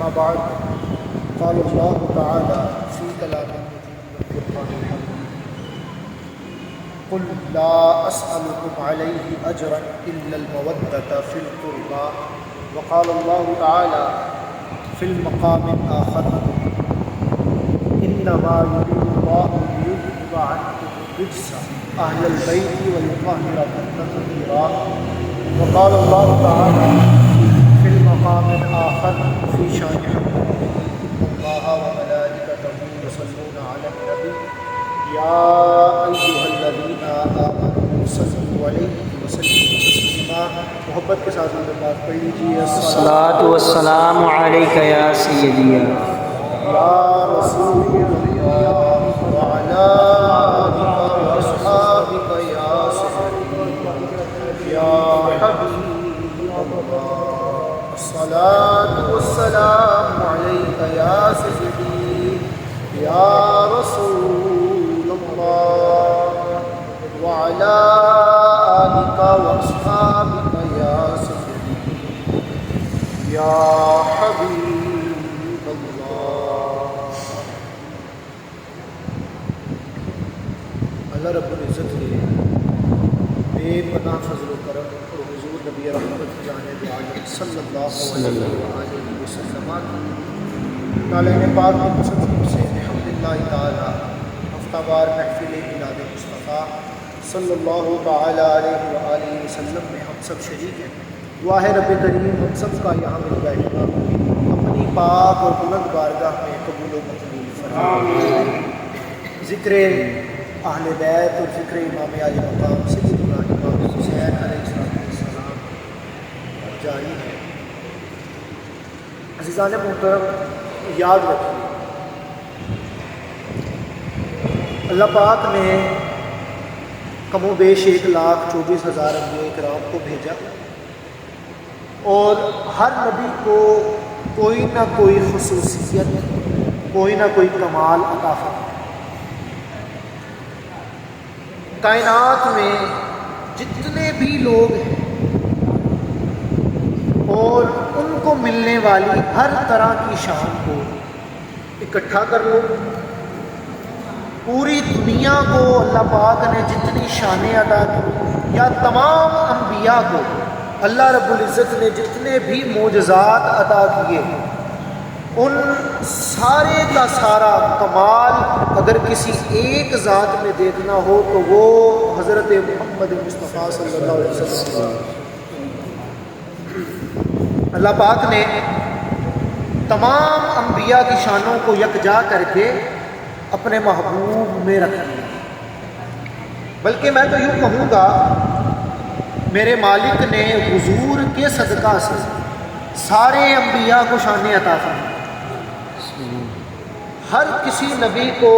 أما بعد قال الله تعالى في كلامه المجيد قل لا أسألكم عليه أجرا إلا المودة في القربى وقال الله تعالى في المقام الآخر إنما يريد الله ليذهب عنكم الرجس أهل البيت ويطهركم تطهيرا وقال الله تعالى في المقام الآخر في شأن الله وملائكته يصلون على النبي يا أيها الذين آمنوا صلوا عليه وسلموا تسليما. محبت کے ساتھ بات پڑھ لیجیے. الصلاۃ والسلام علیک یا سیدی یا رسول اللہ وعلی آلک واصحابک یا سیدی یا حبیب اللہ. الصلاۃ والسلام علیک یا سیدی یا رسول اللہ وعلی آلک واصحابک یا سیدی یا حبیب اللہ رب العزت نے بے پناہ فضل و کرم اور حضور نبی رحمت جانب عالم صلی اللہ علیہ وسلم تعالیٰ نے پاک مصطفیٰ سے الحمدللہ تعالیٰ ہفتہ وار محفل میلاد مصطفیٰ صلی اللہ تعالیٰ علیہ وآلہ وسلم میں ہم سب شریک ہیں. دعا ہے رب کریم ہم سب کا یہاں مل بیٹھنا اپنی پاک اور بلند بارگاہ میں قبول و مقبول فرمائے. ذکر اہل بیت اور ذکر امام عالی مقام سیدنا امام حسین علیہ السلام جاری ہے. عزیزان محترم یاد رکھیے اللہ پاک نے کم و بیش 1,24,000 انبیاء کرام کو بھیجا اور ہر نبی کو کوئی نہ کوئی خصوصیت کوئی نہ کوئی کمال عطا فرمایا. کائنات میں جتنے بھی لوگ ہیں اور ان کو ملنے والی ہر طرح کی شان کو اکٹھا کر لو. پوری دنیا کو اللہ پاک نے جتنی شانیں عطا کی یا تمام انبیاء کو اللہ رب العزت نے جتنے بھی معجزات عطا کیے ان سارے کا سارا کمال اگر کسی ایک ذات میں دیکھنا ہو تو وہ حضرت محمد مصطفیٰ صلی اللہ علیہ وسلم. اللہ پاک نے تمام انبیاء کی شانوں کو یکجا کر کے اپنے محبوب میں رکھ دیا. بلکہ میں تو یوں کہوں گا میرے مالک نے حضور کے صدقہ سے سارے انبیاء کو شان عطا فرمائی. ہر کسی نبی کو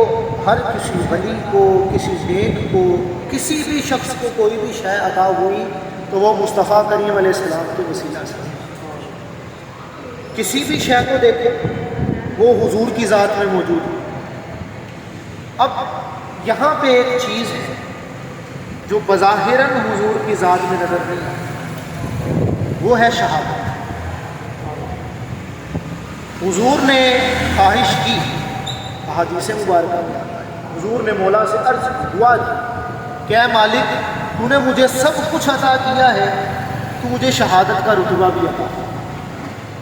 ہر کسی ولی کو کسی نیک کو کسی بھی شخص کو کوئی بھی شے عطا ہوئی تو وہ مصطفیٰ کریم علیہ السلام کے وسیلہ سے. کسی بھی شے کو دیکھو وہ حضور کی ذات میں موجود ہے. اب یہاں پہ ایک چیز ہے جو بظاہراً حضور کی ذات میں نظر نہیں آتی وہ ہے شہادت. حضور نے خواہش کی احادیث مبارکہ میں آتا ہے حضور نے مولا سے عرض دعا کی کہ اے مالک تو نے مجھے سب کچھ عطا کیا ہے تو مجھے شہادت کا رتبہ بھی عطا.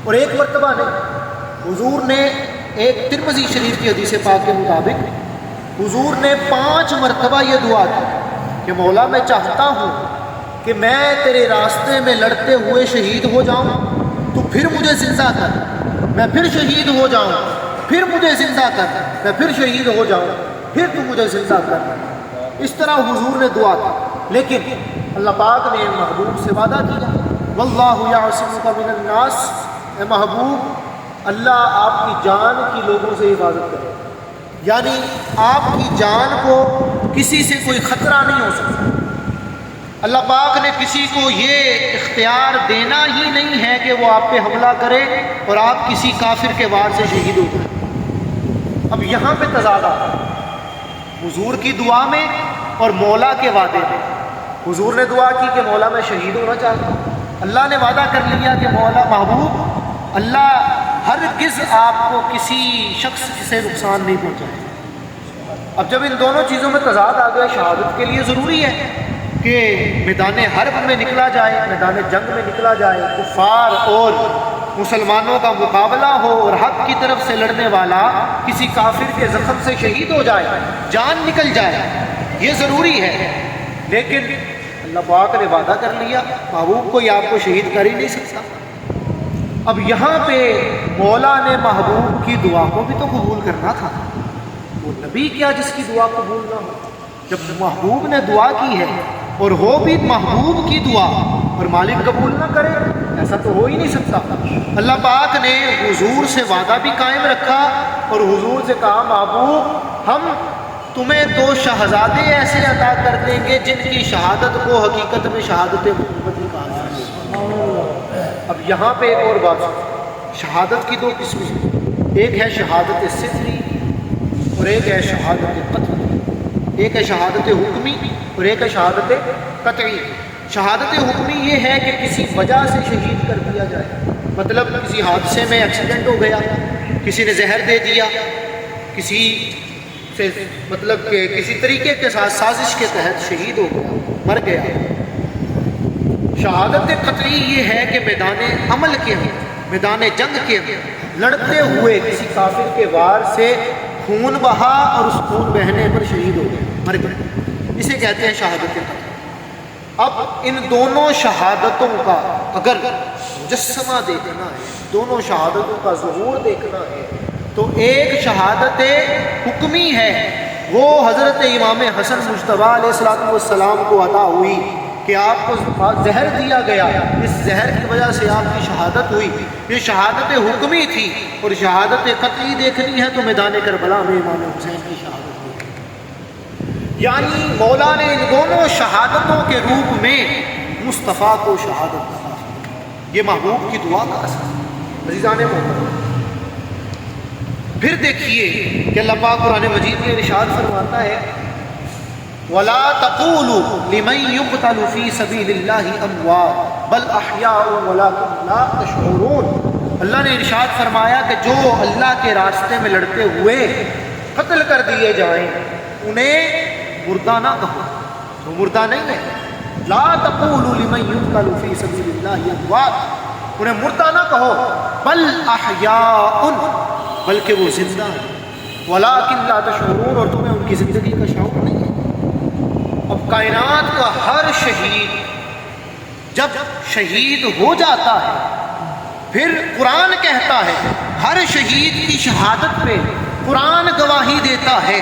اور ایک مرتبہ نے حضور نے ایک ترمذی شریف کی حدیث پاک کے مطابق حضور نے 5 مرتبہ یہ دعا کی کہ مولا میں چاہتا ہوں کہ میں تیرے راستے میں لڑتے ہوئے شہید ہو جاؤں تو پھر مجھے زندہ کر, میں پھر شہید ہو جاؤں, پھر مجھے زندہ کر, میں پھر شہید ہو جاؤں, پھر تو مجھے زندہ کر. اس طرح حضور نے دعا کی. لیکن اللہ پاک نے محبوب سے وعدہ کیا واللہ یعصمک من الناس, اے محبوب اللہ آپ کی جان کی لوگوں سے حفاظت کرے, یعنی آپ کی جان کو کسی سے کوئی خطرہ نہیں ہو سکتا. اللہ پاک نے کسی کو یہ اختیار دینا ہی نہیں ہے کہ وہ آپ پہ حملہ کرے اور آپ کسی کافر کے وار سے شہید ہو جائیں. اب یہاں پہ تضاد آتا ہے حضور کی دعا میں اور مولا کے وعدے میں. حضور نے دعا کی کہ مولا میں شہید ہونا چاہتا ہوں, اللہ نے وعدہ کر لیا کہ مولا محبوب اللہ ہرگز آپ کو کسی شخص سے نقصان نہیں پہنچائے. اب جب ان دونوں چیزوں میں تضاد آ گیا، شہادت کے لیے ضروری ہے کہ میدان حرب میں نکلا جائے، میدان جنگ میں نکلا جائے، کفار اور مسلمانوں کا مقابلہ ہو اور حق کی طرف سے لڑنے والا کسی کافر کے زخم سے شہید ہو جائے، جان نکل جائے، یہ ضروری ہے. لیکن اللہ پاک نے وعدہ کر لیا، محبوب کوئی آپ کو شہید کر ہی نہیں سکتا. اب یہاں پہ مولا نے محبوب کی دعا کو بھی تو قبول کرنا تھا. وہ نبی کیا جس کی دعا قبول نہ ہو؟ جب محبوب نے دعا کی ہے اور ہو بھی محبوب کی دعا اور مالک قبول نہ کرے، ایسا تو ہو ہی نہیں سکتا. اللہ پاک نے حضور سے وعدہ بھی قائم رکھا اور حضور سے کہا محبوب ہم تمہیں 2 شہزادے ایسے عطا کر دیں گے جن کی شہادت کو حقیقت میں شہادت محمدی کہا جائے. اب یہاں پہ ایک اور بات، شہادت کی 2 قسمیں، ایک ہے شہادت سری اور ایک ہے شہادت قطعی. ایک ہے شہادت حکمی اور ایک ہے شہادت قطعی. شہادت حکمی یہ ہے کہ کسی وجہ سے شہید کر دیا جائے، مطلب کسی حادثے میں ایکسیڈنٹ ہو گیا، کسی نے زہر دے دیا، کسی سے مطلب کہ کسی طریقے کے ساتھ سازش کے تحت شہید ہو گیا، مر گیا. شہادت قطعی یہ ہے کہ میدان عمل کے اندر، میدان جنگ کے اندر لڑتے ہوئے کسی کافر کے وار سے خون بہا اور اس خون بہنے پر شہید ہو گئے، مر گئے، اسے کہتے ہیں شہادت قطعی. اب ان دونوں شہادتوں کا اگر مجسمہ دیکھنا ہے، دونوں شہادتوں کا ظہور دیکھنا ہے، تو ایک شہادت حکمی ہے، وہ حضرت امام حسن مجتبیٰ علیہ السلام کو عطا ہوئی کہ آپ کو زہر دیا گیا، اس زہر کی وجہ سے آپ کی شہادت ہوئی. یہ شہادت حکمی تھی. اور شہادت قطعی دیکھنی ہے تو میدان کربلا میں امام حسین کی شہادت ہوئی. یعنی مولا نے ان دونوں شہادتوں کے روپ میں مصطفیٰ کو شہادت دی. یہ محبوب کی دعا کا اثر ہے. عزیزان محترم، پھر دیکھیے کہ اللہ پاک قرآن مجید میں ارشاد فرماتا ہے وَلَا تَقُولُوا لِمَنْ يُقْتَلُ فِي سَبِيلِ اللَّهِ أَمْوَاتٌ بَلْ أَحْيَاءٌ وَلَكِنْ لَا تَشْعُرُونَ. اللہ نے ارشاد فرمایا کہ جو اللہ کے راستے میں لڑتے ہوئے قتل کر دیے جائیں انہیں مردہ نہ کہو، وہ مردہ نہیں ہے. لا تقولوا لمن يقتل في سبيل الله اموات، انہیں مردہ نہ کہو، بل احیاء، بلکہ وہ زندہ ہیں. ولکن لا تشعرون، اور تمہیں ان کی زندگی کا شعور نہیں ہے. اب کائنات کا ہر شہید جب شہید ہو جاتا ہے، پھر قرآن کہتا ہے ہر شہید کی شہادت پہ قرآن گواہی دیتا ہے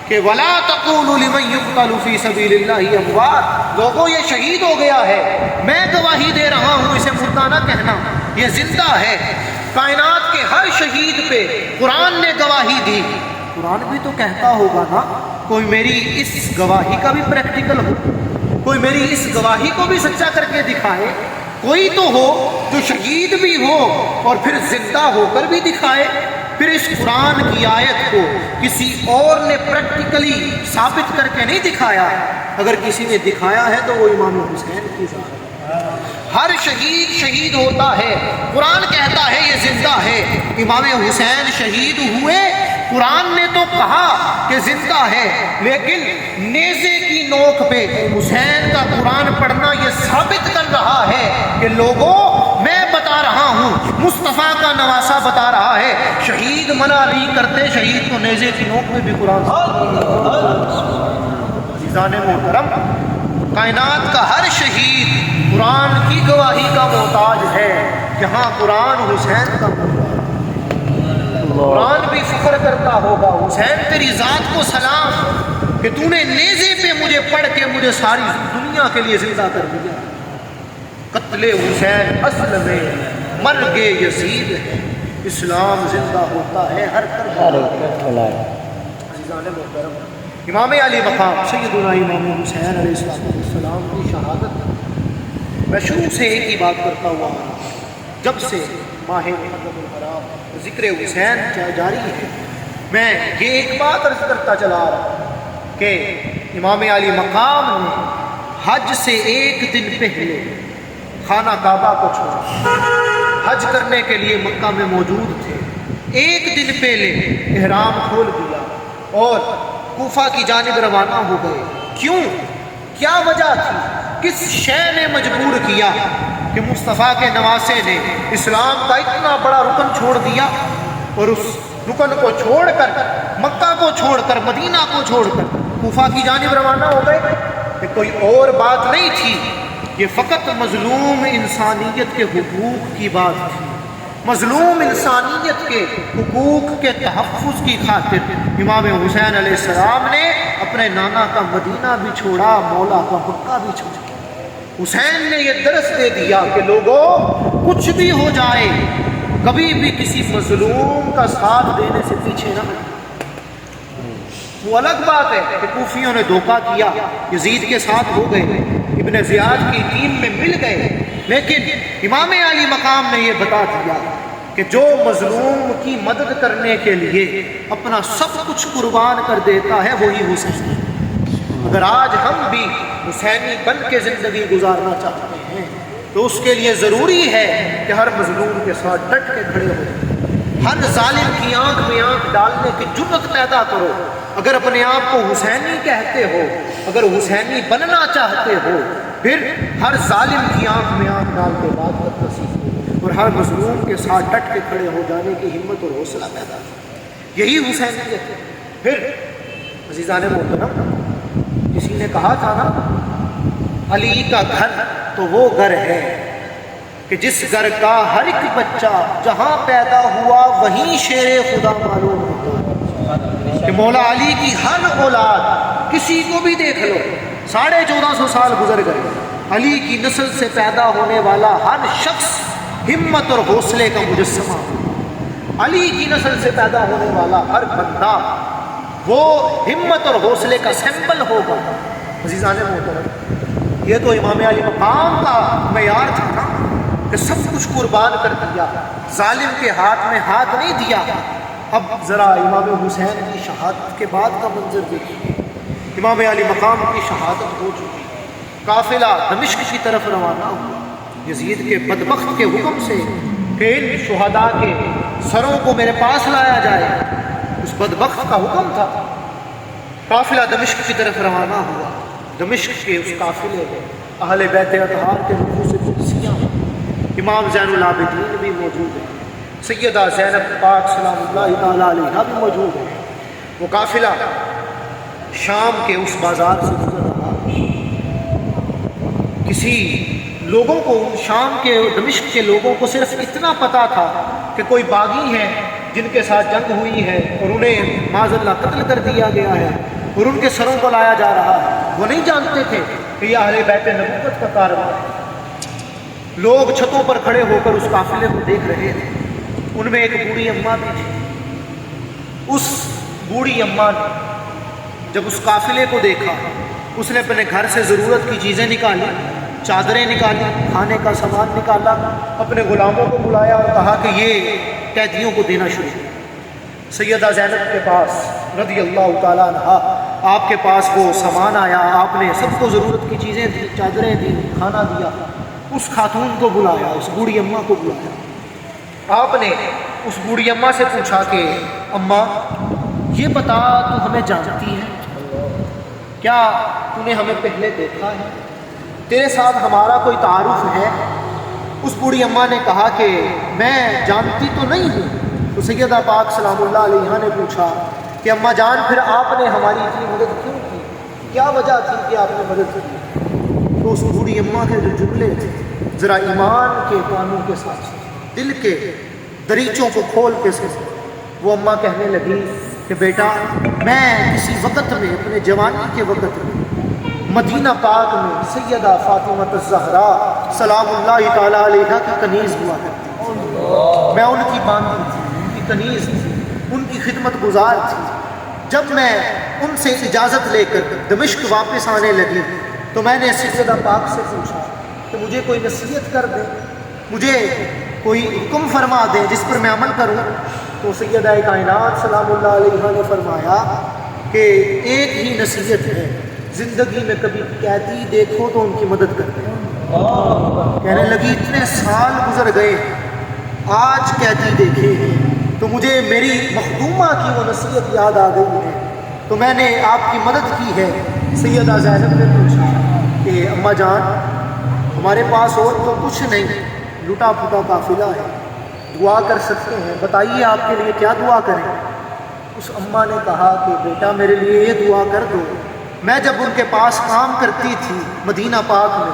کہ وَلَا تَقُولُوا لِمَنْ يُقْتَلُ فِي سَبِيلِ اللَّهِ أَمْوَاتٌ، لوگوں یہ شہید ہو گیا ہے، میں گواہی دے رہا ہوں، اسے مردہ نہ کہنا، یہ زندہ ہے. کائنات کے ہر شہید پہ قرآن نے گواہی دی. قرآن بھی تو کہتا ہوگا نا، کوئی میری اس گواہی کا بھی پریکٹیکل ہو، کوئی میری اس گواہی کو بھی سچا کر کے دکھائے. کوئی تو ہو جو شہید بھی ہو اور پھر زندہ ہو کر بھی دکھائے. پھر اس قرآن کی آیت کو کسی اور نے پریکٹیکلی ثابت کر کے نہیں دکھایا. اگر کسی نے دکھایا ہے تو وہ امام حسین کی ذات ہے. ہر شہید شہید ہوتا ہے، قرآن کہتا ہے یہ زندہ ہے. امام حسین شہید ہوئے، قرآن نے تو کہا کہ زندہ ہے، لیکن نیزے کی نوک پہ حسین کا قرآن پڑھنا یہ ثابت کر رہا ہے کہ لوگوں میں بتا رہا ہوں، مصطفیٰ کا نواسہ بتا رہا ہے. شہید منع نہیں کرتے، شہید کو نیزے کی نوک میں بھی قرآن. عزیزان محترم، کائنات کا ہر شہید قرآن کی گواہی کا محتاج ہے. یہاں قرآن حسین کا محتاج، قرآن بھی فکر کرتا ہوگا حسین تیری ذات کو سلام کہ تو نے نیزے پہ مجھے پڑھ کے مجھے ساری دنیا کے لیے زندہ کر دیا. قتل حسین اصل میں مرگ یزید ہے، اسلام زندہ ہوتا ہے ہر کربلا. عزیزان محترم، امام علی مقام سیدنا امام حسین علیہ السلام کی شہادت میں شروع سے ایک ہی بات کرتا ہوا ہوں، جب سے ماہ محرم الحرام ذکر حسین جاری ہے، میں یہ ایک بات عرض کرتا چلا رہا ہوں کہ امام علی مقام نے حج سے ایک دن پہلے خانہ کعبہ کو چھوڑا. حج کرنے کے لیے مکہ میں موجود تھے، ایک دن پہلے احرام کھول دیا اور کوفہ کی جانب روانہ ہو گئے۔ کیوں؟ کیا وجہ تھی؟ کس شے نے مجبور کیا کہ مصطفیٰ کے نواسے نے اسلام کا اتنا بڑا رکن چھوڑ دیا اور اس رکن کو چھوڑ کر، مکہ کو چھوڑ کر، مدینہ کو چھوڑ کر کوفہ کی جانب روانہ ہو گئے؟ کہ کوئی اور بات نہیں تھی، یہ فقط مظلوم انسانیت کے حقوق کی بات تھی۔ مظلوم انسانیت کے حقوق کے تحفظ کی خاطر امام حسین علیہ السلام نے اپنے نانا کا مدینہ بھی چھوڑا، مولا کا مکہ بھی چھوڑا۔ حسین نے یہ درس دے دیا کہ لوگوں، کچھ بھی ہو جائے، کبھی بھی کسی مظلوم کا ساتھ دینے سے پیچھے نہ ہٹیں۔ وہ الگ بات ہے کہ کوفیوں نے دھوکہ کیا، یزید کے ساتھ ہو گئے، ابن زیاد کی ٹیم میں مل گئے، لیکن امام علی مقام نے یہ بتا دیا کہ جو مظلوم کی مدد کرنے کے لیے اپنا سب کچھ قربان کر دیتا ہے وہی حسین ہے۔ اگر آج ہم بھی حسینی بن کے زندگی گزارنا چاہتے ہیں تو اس کے لیے ضروری ہے کہ ہر مظلوم کے ساتھ ڈٹ کے کھڑے ہو، ہر ظالم کی آنکھ میں آنکھ ڈالنے کی جرأت پیدا کرو۔ اگر اپنے آپ کو حسینی کہتے ہو، اگر حسینی بننا چاہتے ہو، پھر ہر ظالم کی آنکھ میں آنکھ ڈال کے بات کرنا سیکھو اور ہر مظلوم کے ساتھ ڈٹ کے کھڑے ہو جانے کی ہمت اور حوصلہ پیدا کرو، یہی حسینیت ہے۔ پھر عزیزان محترم، کسی نے کہا تھا نا، علی کا گھر تو وہ گھر ہے کہ جس گھر کا ہر ایک بچہ جہاں پیدا ہوا وہیں شیر خدا معلوم ہوتا ہے، کہ مولا علی کی ہر اولاد، کسی کو بھی دیکھ لو، 1450 سال گزر گئے، علی کی نسل سے پیدا ہونے والا ہر شخص ہمت اور حوصلے کا مجسمہ، علی کی نسل سے پیدا ہونے والا ہر بندہ وہ ہمت اور حوصلے کا سیمپل ہوگا۔ عزیزان محترم، یہ تو امام علی مقام کا معیار تھا نا کہ سب کچھ قربان کر دیا، ظالم کے ہاتھ میں ہاتھ نہیں دیا۔ اب ذرا امام حسین کی شہادت کے بعد کا منظر دیکھیے۔ امام علی مقام کی شہادت ہو چکی، قافلہ دمشق کی طرف روانہ ہوا، یزید کے بدبخت کے حکم سے کہ ان شہداء کے سروں کو میرے پاس لایا جائے، اس بدبخت کا حکم تھا۔ قافلہ دمشق کی طرف روانہ ہوا، دمشق کے اس قافلے میں اہل بیت اطہار کے نفوس قدسیہ، امام زین العابدین بھی موجود ہیں، سیدہ زینب پاک سلام اللہ تعالیٰ علیہا بھی موجود ہیں۔ وہ قافلہ شام کے اس بازار سے گزر رہا، کسی لوگوں کو، شام کے دمشق کے لوگوں کو صرف اتنا پتا تھا کہ کوئی باغی ہیں جن کے ساتھ جنگ ہوئی ہے اور انہیں معاذ اللہ قتل کر دیا گیا ہے اور ان کے سروں کو لایا جا رہا ہے۔ وہ نہیں جانتے تھے کہ یہ اہل بیت نبوت کا کارواں ہے۔ لوگ چھتوں پر کھڑے ہو کر اس قافلے کو دیکھ رہے تھے، ان میں ایک بوڑھی اماں بھی تھی۔ اس بوڑھی اماں نے جب اس قافلے کو دیکھا، اس نے اپنے گھر سے ضرورت کی چیزیں نکالی، چادریں نکالی، کھانے کا سامان نکالا، اپنے غلاموں کو بلایا اور کہا کہ یہ قیدیوں کو دینا شروع کیا۔ سیدہ زینب کے پاس رضی اللہ تعالیٰ عنہا، آپ کے پاس وہ سامان آیا، آپ نے سب کو ضرورت کی چیزیں دی، چادریں دی، کھانا دیا۔ اس خاتون کو بلایا، اس بوڑھی اماں کو بلایا۔ آپ نے اس بوڑھی اماں سے پوچھا کہ اماں یہ بتا، تو ہمیں جانتی ہے کیا؟ تو نے ہمیں پہلے دیکھا ہے؟ تیرے ساتھ ہمارا کوئی تعارف ہے؟ اس بوڑھی اماں نے کہا کہ میں جانتی تو نہیں ہوں۔ تو سیدہ پاک سلام اللہ علیہا نے پوچھا کہ اماں جان، پھر آپ نے ہماری اتنی مدد کیوں کی؟ کیا وجہ تھی کہ آپ نے مدد کی؟ تو اس بوڑھی اماں کے جو جملے تھے، ذرا ایمان کے کانوں کے ساتھ دل کے دریچوں کو کھول کے سے، وہ اماں کہنے لگی کہ بیٹا، میں کسی وقت میں، اپنے جوانی کے وقت میں، مدینہ پاک میں سیدہ فاطمہ الزہراء سلام اللہ تعالیٰ علیہا کی کنیز ہوا کرتی تھی۔ میں ان کی باندھی تھی، ان کی کنیز تھی، ان کی خدمت گزار تھی۔ جب میں ان سے اجازت لے کر دمشق واپس آنے لگی تو میں نے سیدہ پاک سے پوچھا کہ مجھے کوئی نصیحت کر دے، مجھے کوئی حکم فرما دے جس پر میں عمل کروں۔ تو سیدہ کائنات سلام اللہ علیہا نے فرمایا کہ ایک ہی نصیحت ہے، زندگی میں کبھی قیدی دیکھو تو ان کی مدد کرتے ہیں۔ کہنے لگی اتنے سال گزر گئے، آج کہتی دیکھے تو مجھے میری مخدومہ کی وہ نصیحت یاد آ گئی ہے، تو میں نے آپ کی مدد کی ہے۔ سیدہ زینب نے پوچھا کہ اماں جان ہمارے پاس اور تو کچھ نہیں، لٹا پھٹا قافلہ ہے، دعا کر سکتے ہیں، بتائیے آپ کے لیے کیا دعا کریں؟ اس اماں نے کہا کہ بیٹا میرے لیے یہ دعا کر دو، میں جب ان کے پاس کام کرتی تھی مدینہ پاک میں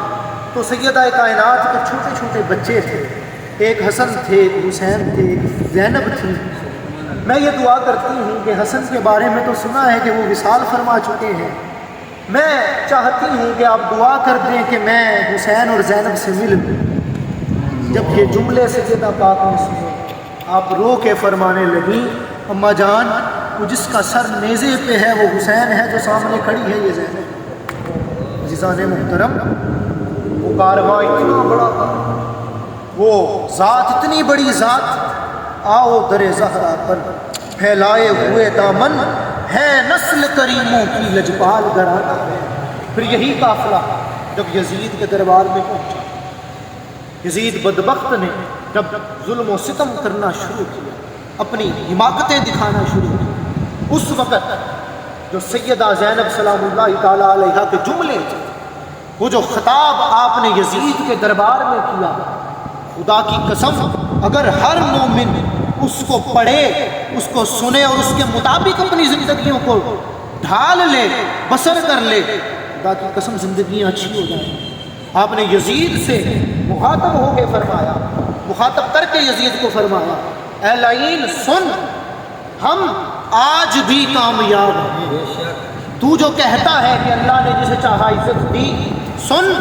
تو سیدہ کائنات کے چھوٹے چھوٹے بچے تھے، ایک حسن تھے، ایک حسین تھے، ایک زینب تھی۔ میں یہ دعا کرتی ہوں کہ حسن کے بارے میں تو سنا ہے کہ وہ وصال فرما چکے ہیں، میں چاہتی ہوں کہ آپ دعا کر دیں کہ میں حسین اور زینب سے مل لوں۔ جب یہ جملے سیدہ پاک نے سنے آپ رو کے فرمانے لگی اماں جان وہ جس کا سر نیزے پہ ہے وہ حسین ہے، جو سامنے کھڑی ہے یہ زینب۔ عزیزان محترم، وہ کارواں اتنا بڑا تھا، وہ ذات اتنی بڑی ذات، آؤ در زہرا پر پھیلائے ہوئے دامن ہے نسل کریموں کی لجپال گھرانہ ہے۔ پھر یہی قافلہ جب یزید کے دربار میں پہنچا، یزید بدبخت نے جب ظلم و ستم کرنا شروع کیا، اپنی حماقتیں دکھانا شروع کی، اس وقت جو سیدہ زینب سلام اللہ تعالیٰ علیہا کے جملے تھے، وہ جو خطاب آپ نے یزید کے دربار میں کیا، خدا کی قسم اگر ہر مومن اس کو پڑھے، اس کو سنے اور اس کے مطابق اپنی زندگیوں کو ڈھال لے، بسر کر لے، خدا کی قسم زندگیاں اچھی ہو جائیں۔ آپ نے یزید سے مخاطب ہو کے فرمایا، مخاطب کر کے یزید کو فرمایا اے لعین سن، ہم آج بھی کامیاب ہیں۔ تو جو کہتا ہے کہ اللہ نے جسے چاہا عزت دی، سن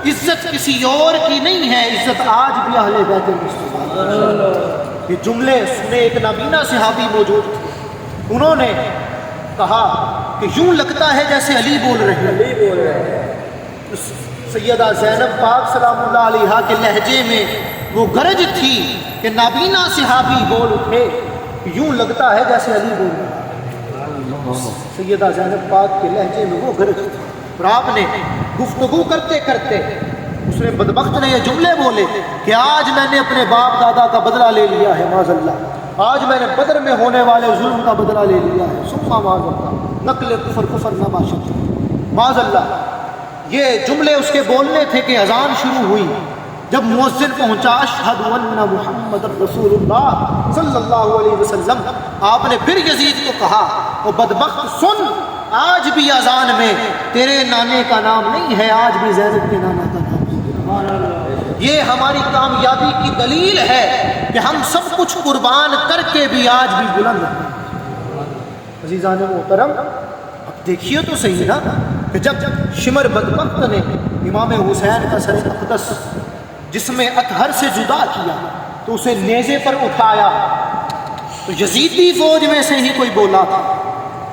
عزت کسی اور کی نہیں ہے، عزت آج بھی اہل بیت مصطفیٰ۔ یہ جملے سنے ایک نابینا صحابی موجود تھے، انہوں نے کہا کہ یوں لگتا ہے جیسے علی بول رہے ہیں۔ سیدہ زینب پاک سلام اللہ علیہا کے لہجے میں وہ گرج تھی کہ نابینا صحابی بول اٹھے، یوں لگتا ہے جیسے علی بول رہے ہیں۔ سیدہ زینب پاک کے لہجے میں وہ گرج تھی، اور آپ نے گفتگو کرتے کرتے اس نے بدبخت نے یہ جملے بولے کہ آج میں نے اپنے باپ دادا کا بدلہ لے لیا ہے معاذ اللہ، آج میں نے بدر میں ہونے والے ظلم کا بدلہ لے لیا ہے، سما معاذ اللہ، نقل کفر نہ باشد معاذ اللہ۔ یہ جملے اس کے بولنے تھے کہ اذان شروع ہوئی، جب مؤذن پہنچا اشہد ان محمد رسول اللہ صلی اللہ علیہ وسلم، آپ نے پھر یزید کو کہا وہ بدبخت سن، آج بھی اذان میں تیرے نانے کا نام نہیں ہے، آج بھی زینب کے نانا کا نام ہے۔ یہ ہماری کامیابی کی دلیل ہے کہ ہم سب کچھ قربان کر کے بھی آج بھی بلند ہیں۔ عزیزان محترم، اب دیکھیے تو صحیح نا کہ جب شمر بدبخت نے امام حسین کا سر اقدس جسم اطہر سے جدا کیا تو اسے نیزے پر اٹھایا، تو یزیدی فوج میں سے ہی کوئی بولا تھا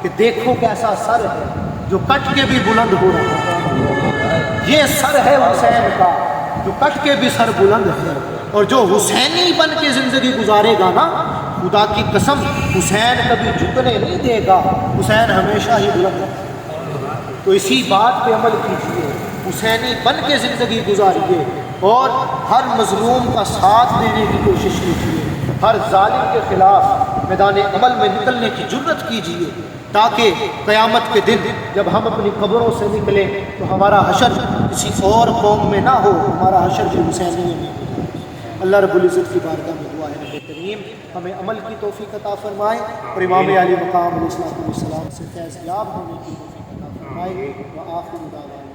کہ دیکھو کیسا سر ہے جو کٹ کے بھی بلند ہو رہا ہے، یہ سر ہے حسین کا جو کٹ کے بھی سر بلند ہے، اور جو حسینی بن کے زندگی گزارے گا نا، خدا کی قسم حسین کبھی جھکنے نہیں دے گا، حسین ہمیشہ ہی بلند ہے۔ تو اسی بات پہ عمل کیجیے، حسینی بن کے زندگی گزاریے، اور ہر مظلوم کا ساتھ دینے کی کوشش کیجیے، ہر ظالم کے خلاف میدان عمل میں نکلنے کی جرت کیجیے، تاکہ قیامت کے دن جب ہم اپنی قبروں سے نکلیں تو ہمارا حشر کسی اور قوم میں نہ ہو، ہمارا حشر بھی حسینی میں ہو۔ اللہ رب العزت کی بارگاہ میں دعا ہے رب کریم ہمیں عمل کی توفیق عطا فرمائے، اور امام علی مقام علیہ السلام سے فیض یاب ہونے کی توفیق عطا فرمائے۔ وآخر دعوانا